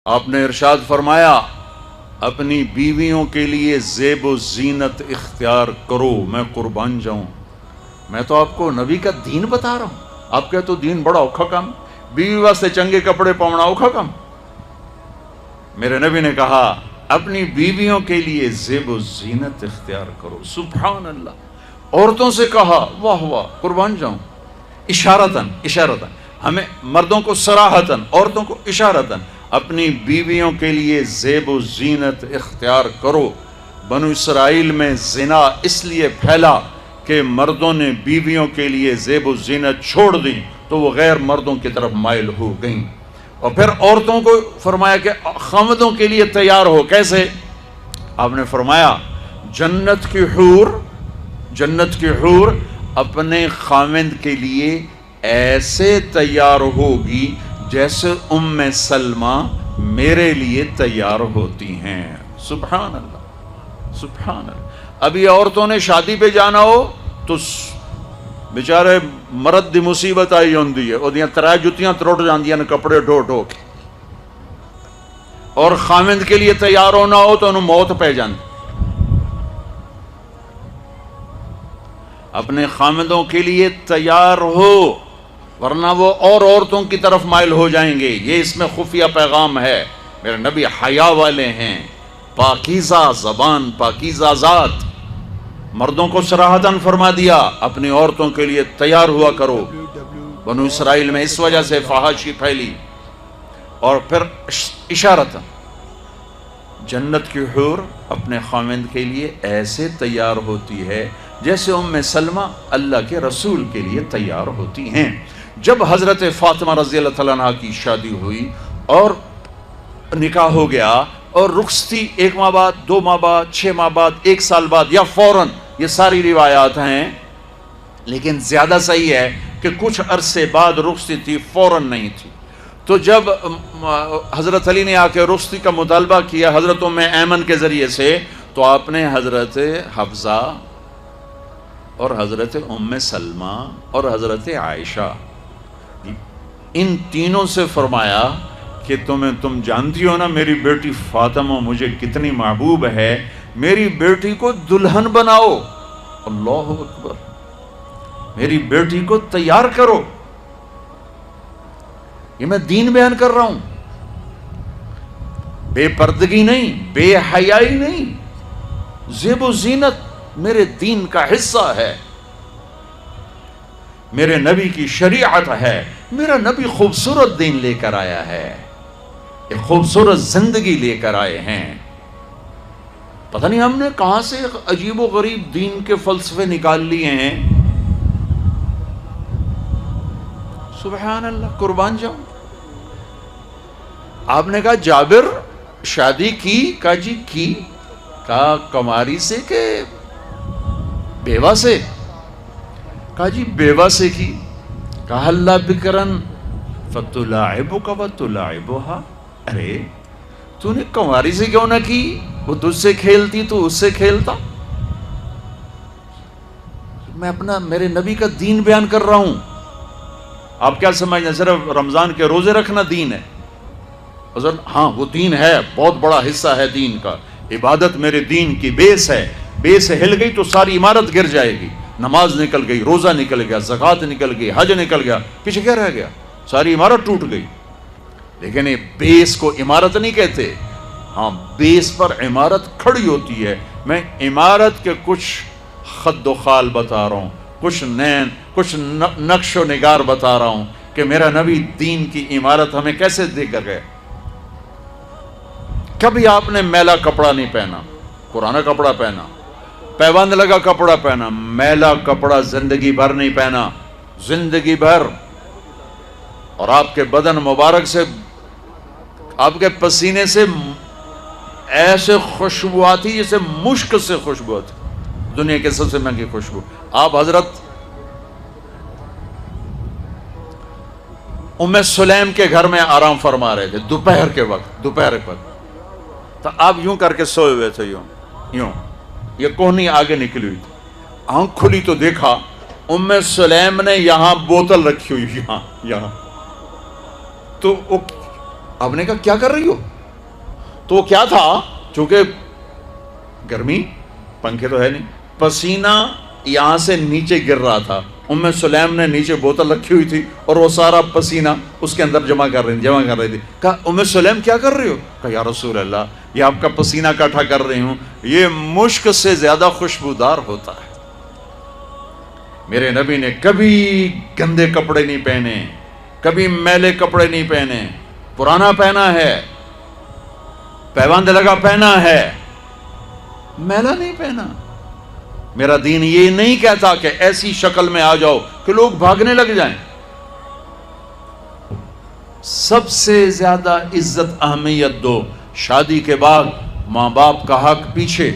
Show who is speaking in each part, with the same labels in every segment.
Speaker 1: آپ نے ارشاد فرمایا اپنی بیویوں کے لیے زیب و زینت اختیار کرو، میں قربان جاؤں۔ میں تو آپ کو نبی کا دین بتا رہا ہوں، آپ کہتے تو دین بڑا اوکھا کام، بیوی واسطے چنگے کپڑے پاؤنا اوکھا کام۔ میرے نبی نے کہا اپنی بیویوں کے لیے زیب و زینت اختیار کرو۔ سبحان اللہ۔ عورتوں سے کہا، واہ واہ، قربان جاؤں، اشارتاً ہمیں مردوں کو صراحتاً، عورتوں کو اشارتاً اپنی بیویوں کے لیے زیب و زینت اختیار کرو۔ بنو اسرائیل میں زنا اس لیے پھیلا کہ مردوں نے بیویوں کے لیے زیب و زینت چھوڑ دی تو وہ غیر مردوں کی طرف مائل ہو گئیں، اور پھر عورتوں کو فرمایا کہ خامدوں کے لیے تیار ہو۔ کیسے؟ آپ نے فرمایا جنت کی حور اپنے خامند کے لیے ایسے تیار ہوگی جیسے ام سلمہ میرے لیے تیار ہوتی ہیں۔ سبحان اللہ، سبحان اللہ۔ ابھی عورتوں نے شادی پہ جانا ہو تو بیچارے مرد دی مصیبت آئی ہوندی ہے، اور ترائے جتیاں تروٹ جاندیاں نے کپڑے ڈھو ڈھو کے، اور خامند کے لیے تیار ہونا ہو تو انہوں موت پہ جاندی۔ اپنے خامدوں کے لیے تیار ہو، ورنہ وہ اور عورتوں کی طرف مائل ہو جائیں گے۔ یہ اس میں خفیہ پیغام ہے۔ میرے نبی حیا والے ہیں، پاکیزہ زبان، پاکیزہ ذات۔ مردوں کو صراحتاً فرما دیا اپنی عورتوں کے لیے تیار ہوا کرو۔ بنو اسرائیل میں اس وجہ سے فحاشی پھیلی۔ اور پھر اشارتاً جنت کی حور اپنے خامند کے لیے ایسے تیار ہوتی ہے جیسے ام سلمہ اللہ کے رسول کے لیے تیار ہوتی ہیں۔ جب حضرت فاطمہ رضی اللہ تعالیٰ عنہ کی شادی ہوئی اور نکاح ہو گیا، اور رخصتی 1 ماہ بعد، 2 ماہ بعد، 6 ماہ بعد، 1 سال بعد، یا فوراً، یہ ساری روایات ہیں، لیکن زیادہ صحیح ہے کہ کچھ عرصے بعد رخصتی تھی، فوراً نہیں تھی۔ تو جب حضرت علی نے آ کے رخصتی کا مطالبہ کیا حضرت ام ایمن کے ذریعے سے، تو آپ نے حضرت حفصہ اور حضرت ام سلمہ اور حضرت عائشہ، ان تینوں سے فرمایا کہ تم جانتی ہو نا میری بیٹی فاطمہ مجھے کتنی محبوب ہے، میری بیٹی کو دلہن بناؤ۔ اللہ اکبر، میری بیٹی کو تیار کرو۔ یہ میں دین بیان کر رہا ہوں، بے پردگی نہیں، بے حیائی نہیں، زیب و زینت میرے دین کا حصہ ہے، میرے نبی کی شریعت ہے۔ میرا نبی خوبصورت دین لے کر آیا ہے، ایک خوبصورت زندگی لے کر آئے ہیں۔ پتہ نہیں ہم نے کہاں سے عجیب و غریب دین کے فلسفے نکال لیے ہیں۔ سبحان اللہ، قربان جاؤں۔ آپ نے کہا جابر شادی کی؟ کہا جی کی۔ کہا کماری سے کہ بیوہ سے؟ کہا جی بیوہ سے کی۔ کہا اللہ بکرن فتلاعبک وتلاعبها، ارے تو نے کنواری سے کیوں نہ کی؟ وہ تجھ سے کھیلتی تو اس سے کھیلتا۔ میں اپنا میرے نبی کا دین بیان کر رہا ہوں۔ آپ کیا سمجھنا صرف رمضان کے روزے رکھنا دین ہے؟ ہاں وہ دین ہے، بہت بڑا حصہ ہے دین کا۔ عبادت میرے دین کی بیس ہے، بیس ہل گئی تو ساری عمارت گر جائے گی۔ نماز نکل گئی، روزہ نکل گیا، زکوٰۃ نکل گئی، حج نکل گیا، پیچھے کیا رہ گیا؟ ساری عمارت ٹوٹ گئی۔ لیکن یہ بیس کو عمارت نہیں کہتے، ہاں بیس پر عمارت کھڑی ہوتی ہے۔ میں عمارت کے کچھ خد و خال بتا رہا ہوں، کچھ نقش و نگار بتا رہا ہوں کہ میرا نبی دین کی عمارت ہمیں کیسے دے کر گئے۔ کبھی آپ نے میلا کپڑا نہیں پہنا، پرانا کپڑا پہنا، پیوند لگا کپڑا پہنا، میلا کپڑا زندگی بھر نہیں پہنا، زندگی بھر۔ اور آپ کے بدن مبارک سے، آپ کے پسینے سے ایسے خوشبو آتی جیسے مشک سے خوشبو آتی، دنیا کے سب سے مہنگی خوشبو۔ آپ حضرت ام سلیم کے گھر میں آرام فرما رہے تھے دوپہر کے وقت، تو آپ یوں کر کے سوئے ہوئے تھے، یوں یہ کوہنی آگے نکلی ہوئی تھی۔ آنکھ کھلی تو دیکھا ام سلیم نے یہاں بوتل رکھی ہوئی، یہاں تو آپ نے کہا کیا کر رہی ہو؟ تو کیا تھا، چونکہ گرمی، پنکھے تو ہے نہیں، پسینہ یہاں سے نیچے گر رہا تھا، ام سلیم نے نیچے بوتل رکھی ہوئی تھی اور وہ سارا پسینہ اس کے اندر جمع کر رہی تھی. کہا ام سلیم کیا کر رہی ہو؟ کہا یا رسول اللہ یہ آپ کا پسینہ اکٹھا کر رہی ہوں، یہ مشک سے زیادہ خوشبودار ہوتا ہے. میرے نبی نے کبھی گندے کپڑے نہیں پہنے، کبھی میلے کپڑے نہیں پہنے، پرانا پہنا ہے، پیوند لگا پہنا ہے، میلا نہیں پہنا. میرا دین یہ نہیں کہتا کہ ایسی شکل میں آ جاؤ کہ لوگ بھاگنے لگ جائیں. سب سے زیادہ عزت اہمیت دو. شادی کے بعد ماں باپ کا حق پیچھے،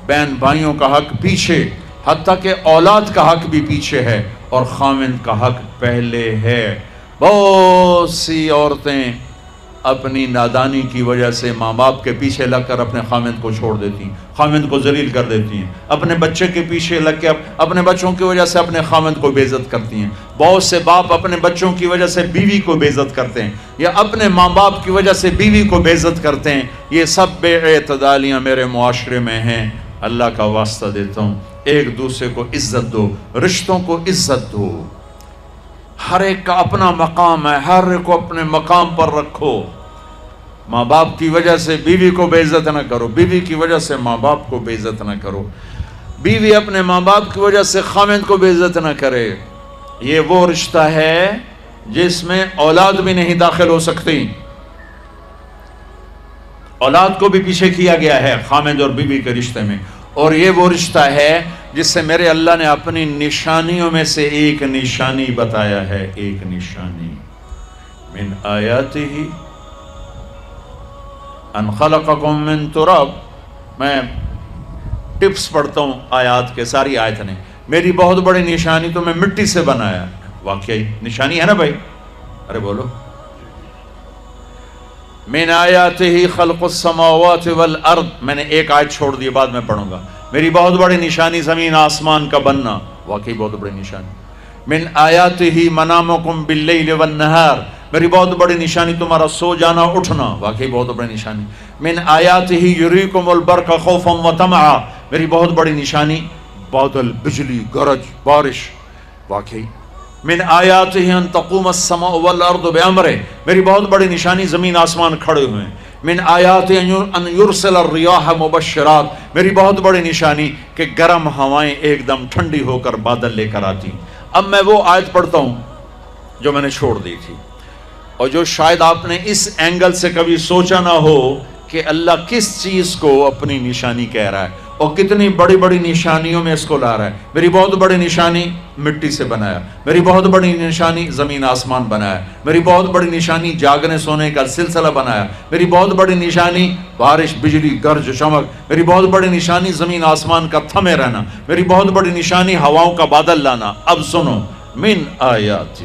Speaker 1: بہن بھائیوں کا حق پیچھے، حتیٰ کہ اولاد کا حق بھی پیچھے ہے اور خاوند کا حق پہلے ہے. بہت سی عورتیں اپنی نادانی کی وجہ سے ماں باپ کے پیچھے لگ کر اپنے خاوند کو چھوڑ دیتی ہیں، خاوند کو ذلیل کر دیتی ہیں. اپنے بچے کے پیچھے لگ کے اپنے بچوں کی وجہ سے اپنے خاوند کو بے عزت کرتی ہیں. بہت سے باپ اپنے بچوں کی وجہ سے بیوی کو بے عزت کرتے ہیں، یا اپنے ماں باپ کی وجہ سے بیوی کو بے عزت کرتے ہیں. یہ سب بے اعتدالیاں میرے معاشرے میں ہیں. اللہ کا واسطہ دیتا ہوں، ایک دوسرے کو عزت دو، رشتوں کو عزت دو. ہر ایک کا اپنا مقام ہے، ہر ایک کو اپنے مقام پر رکھو. ماں باپ کی وجہ سے بیوی کو بے عزت نہ کرو، بیوی کی وجہ سے ماں باپ کو بے عزت نہ کرو، بیوی اپنے ماں باپ کی وجہ سے خاوند کو بے عزت نہ کرے. یہ وہ رشتہ ہے جس میں اولاد بھی نہیں داخل ہو سکتی. اولاد کو بھی پیچھے کیا گیا ہے خاوند اور بیوی کے رشتے میں. اور یہ وہ رشتہ ہے جس سے میرے اللہ نے اپنی نشانیوں میں سے ایک نشانی بتایا ہے. ایک نشانی، من آیاتہ ان خلقکم من تراب. میں ٹپس پڑھتا ہوں آیات کے، ساری آیت نے. میری بہت بڑی نشانی تو میں مٹی سے بنایا. واقعی نشانی ہے نا بھائی؟ ارے بولو. من آیاتہ خلق السماوات والارض. میں نے ایک آیت چھوڑ دی، بعد میں پڑھوں گا. میری بہت بڑی نشانی زمین آسمان کا بننا. واقعی بہت بڑی نشانی. من آیاتہ منامکم باللیل والنہار. میری بہت بڑی نشانی تمہارا سو جانا اٹھنا. واقعی بہت بڑی نشانی. من آیاتہ یریکم البرق خوفا وطمعا. میری بہت بڑی نشانی بادل، بجلی، گرج، بارش. واقعی. من آیاتہ ان تقوم السماء والارض بامرہ. میری بہت بڑی نشانی زمین آسمان کھڑے ہوئے ہیں. من آیات ان یرسل الریاح مبشرات. میری بہت بڑی نشانی کہ گرم ہوائیں ایک دم ٹھنڈی ہو کر بادل لے کر آتی. اب میں وہ آیت پڑھتا ہوں جو میں نے چھوڑ دی تھی، اور جو شاید آپ نے اس اینگل سے کبھی سوچا نہ ہو کہ اللہ کس چیز کو اپنی نشانی کہہ رہا ہے اور کتنی بڑی بڑی نشانیوں میں اس کو لا رہا ہے. میری بہت بڑی نشانی مٹی سے بنایا. میری بہت بڑی نشانی زمین آسمان بنایا. میری بہت بڑی نشانی جاگنے سونے کا سلسلہ بنایا. میری بہت بڑی نشانی بارش، بجلی، گرج، چمک. میری بہت بڑی نشانی زمین آسمان کا تھمے رہنا. میری بہت بڑی نشانی ہواؤں کا بادل لانا. اب سنو. من آیاتہ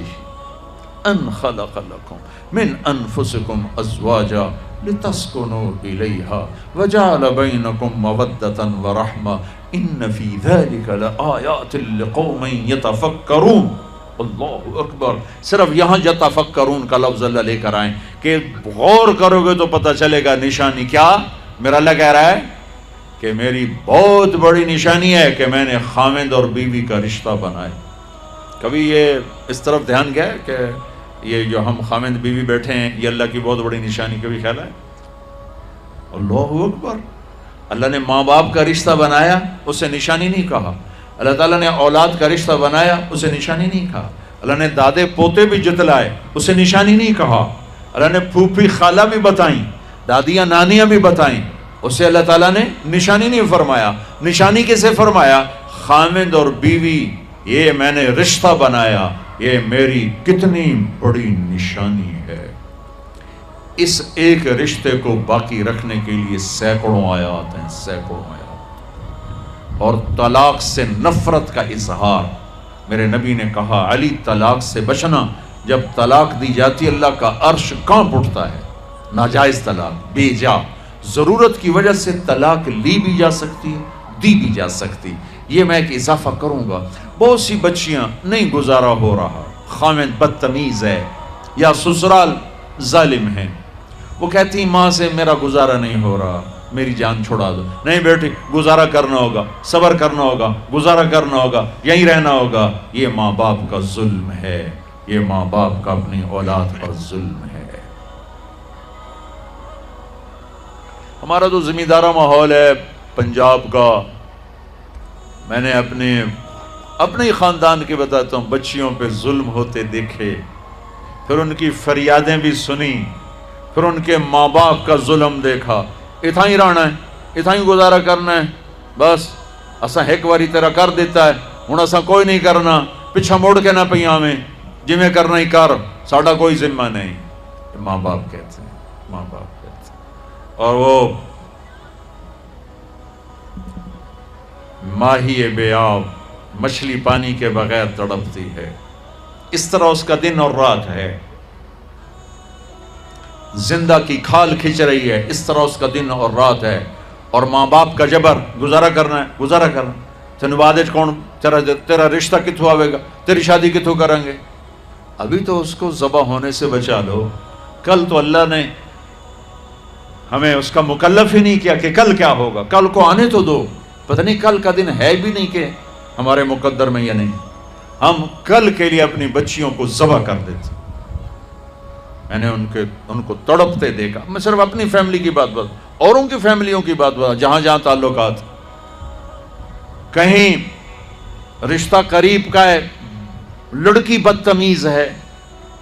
Speaker 1: ان خلق لکم من انفسکم ازواجا لتسکنوا الیہا وجعل بینکم مودۃ ورحمہ ان فی ذلک لآیات لقوم یتفکرون. اللہ اکبر. صرف یہاں یتفکرون کا لفظ اللہ لے کر آئیں کہ غور کرو گے تو پتہ چلے گا نشانی کیا. میرا اللہ کہہ رہا ہے کہ میری بہت بڑی نشانی ہے کہ میں نے خاوند اور بیوی کا رشتہ بنایا. کبھی یہ اس طرف دھیان گیا ہے کہ یہ جو ہم خاوند بیوی بیٹھے ہیں یہ اللہ کی بہت بڑی نشانی کبھی خیال ہے؟ اللہ اکبر. اللہ نے ماں باپ کا رشتہ بنایا، اسے نشانی نہیں کہا. اللہ تعالیٰ نے اولاد کا رشتہ بنایا، اسے نشانی نہیں کہا. اللہ نے دادے پوتے بھی جتلائے، اسے نشانی نہیں کہا. اللہ نے پھوپھی خالہ بھی بتائیں، دادیاں نانیاں بھی بتائیں، اسے اللہ تعالیٰ نے نشانی نہیں فرمایا. نشانی کسے فرمایا؟ خاوند اور بیوی، یہ میں نے رشتہ بنایا، یہ میری کتنی بڑی نشانی ہے. اس ایک رشتے کو باقی رکھنے کے لیے سینکڑوں آیات ہیں، سینکڑوں آیات. اور طلاق سے نفرت کا اظہار. میرے نبی نے کہا علی طلاق سے بچنا. جب طلاق دی جاتی اللہ کا عرش کانپ اٹھتا ہے. ناجائز طلاق، بے جا، ضرورت کی وجہ سے طلاق لی بھی جا سکتی ہے، دی بھی جا سکتی. یہ میں ایک اضافہ کروں گا. بہت سی بچیاں نہیں گزارا ہو رہا، خاوند بدتمیز ہے یا سسرال ظالم ہے، وہ کہتی ماں سے میرا گزارا نہیں ہو رہا، میری جان چھڑا دو. نہیں بیٹی، گزارا کرنا ہوگا، صبر کرنا ہوگا، گزارا کرنا ہوگا، یہیں رہنا ہوگا. یہ ماں باپ کا ظلم ہے، یہ ماں باپ کا اپنی اولاد پر ظلم ہے. ہمارا تو زمیندارہ ماحول ہے پنجاب کا. میں نے اپنے ہی خاندان کے بتاتا ہوں، بچیوں پہ ظلم ہوتے دیکھے، پھر ان کی فریادیں بھی سنی، پھر ان کے ماں باپ کا ظلم دیکھا. اتھا ہی رہنا ہے، اتھا ہی گزارا کرنا ہے، بس اساں ایک واری تیرا کر دیتا ہے، ہن اساں کوئی نہیں کرنا، پچھا مڑ کے نہ پئی آویں، جویں کرنا ہی کر، ساڈا کوئی ذمہ نہیں. ماں باپ کہتے ہیں، ماں باپ کہتے ہیں. اور وہ ماہی بے آب، مچھلی پانی کے بغیر تڑپتی ہے، اس طرح اس کا دن اور رات ہے. زندہ کی کھال کھچ رہی ہے، اس طرح اس کا دن اور رات ہے. اور ماں باپ کا جبر، گزارا کرنا ہے، گزارا کرنا. تینوں بعد کون تیرا رشتہ کتوں آئے گا، تیری شادی کتوں کریں گے. ابھی تو اس کو ذبح ہونے سے بچا لو. کل تو اللہ نے ہمیں اس کا مکلف ہی نہیں کیا کہ کل کیا ہوگا، کل کو آنے تو دو. پتہ نہیں کل کا دن ہے بھی نہیں کہ ہمارے مقدر میں یا نہیں. ہم کل کے لیے اپنی بچیوں کو ذبح کر دیتے. میں نے ان کو تڑپتے دیکھا. میں صرف اپنی فیملی کی بات اوروں کی فیملیوں کی بات جہاں جہاں تعلقات. کہیں رشتہ قریب کا ہے، لڑکی بدتمیز ہے،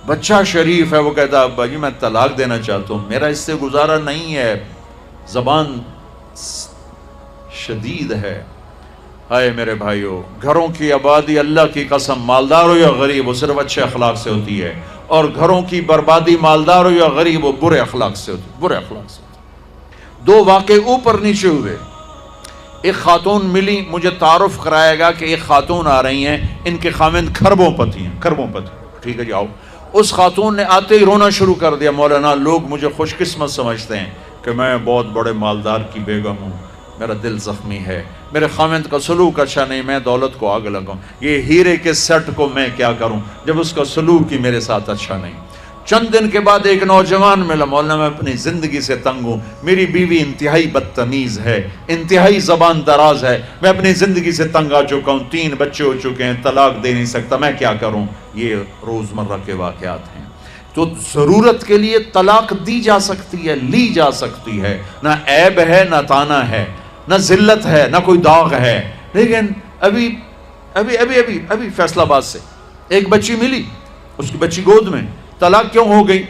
Speaker 1: بچہ شریف ہے، وہ کہتا ابا جی میں طلاق دینا چاہتا ہوں، میرا اس سے گزارا نہیں ہے، زبان شدید ہے. ہائے میرے بھائیو، گھروں کی آبادی اللہ کی قسم، مالدار ہو یا غریب ہو، صرف اچھے اخلاق سے ہوتی ہے. اور گھروں کی بربادی مالدار ہو یا غریب ہو، برے اخلاق سے ہوتی ہے، برے اخلاق سے ہوتی ہے. دو واقعے اوپر نیچے ہوئے. ایک خاتون ملی، مجھے تعارف کرایا گا کہ ایک خاتون آ رہی ہیں، ان کے خاوند کھربوں پتی ہیں، کھربوں پتی. ٹھیک ہے جی آؤ. اس خاتون نے آتے ہی رونا شروع کر دیا. مولانا لوگ مجھے خوش قسمت سمجھتے ہیں کہ میں بہت بڑے مالدار کی بیگم ہوں، میرا دل زخمی ہے، میرے خاوند کا سلوک اچھا نہیں، میں دولت کو آگ لگاؤں، یہ ہیرے کے سیٹ کو میں کیا کروں جب اس کا سلوک ہی میرے ساتھ اچھا نہیں. چند دن کے بعد ایک نوجوان ملا. مولانا میں اپنی زندگی سے تنگ ہوں، میری بیوی انتہائی بدتمیز ہے، انتہائی زبان دراز ہے، میں اپنی زندگی سے تنگ آ چکا ہوں، 3 بچے ہو چکے ہیں، طلاق دے نہیں سکتا، میں کیا کروں. یہ روزمرہ کے واقعات ہیں. تو ضرورت کے لیے طلاق دی جا سکتی ہے، لی جا سکتی ہے، نہ عیب ہے، نہ تانا ہے، نہ ذلت ہے، نہ کوئی داغ ہے. لیکن ابھی فیصلہ آباد سے ایک بچی ملی، اس کی بچی گود میں. طلاق کیوں ہو گئی؟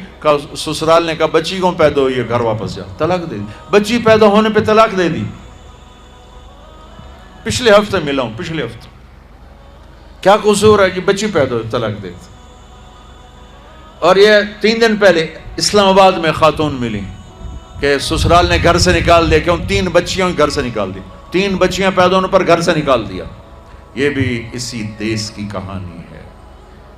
Speaker 1: سسرال نے کہا بچی کیوں پیدا ہوئی ہے، گھر واپس جا. طلاق دے دی. بچی پیدا ہونے پہ طلاق دے دی. پچھلے ہفتے ملا ہوں، پچھلے ہفتے. کیا قصور ہے کہ بچی پیدا ہوئی طلاق دے دی. اور یہ 3 دن پہلے اسلام آباد میں خاتون ملی کہ سسرال نے گھر سے نکال دیا، کیوں 3 بچیاں گھر سے نکال دی، 3 بچیاں پیدا ہونے پر گھر سے نکال دیا. یہ بھی اسی دیس کی کہانی ہے،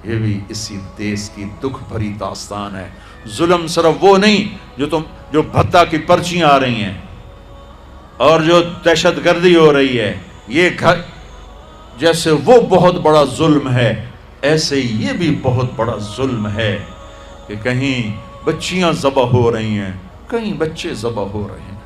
Speaker 1: یہ بھی اسی دیس کی دکھ بھری داستان ہے. ظلم صرف وہ نہیں جو بھتہ کی پرچیاں آ رہی ہیں اور جو دہشت گردی ہو رہی ہے، یہ گھر جیسے وہ بہت بڑا ظلم ہے، ایسے یہ بھی بہت بڑا ظلم ہے کہ کہیں بچیاں ذبح ہو رہی ہیں، کہیں بچے ذبح ہو رہے ہیں.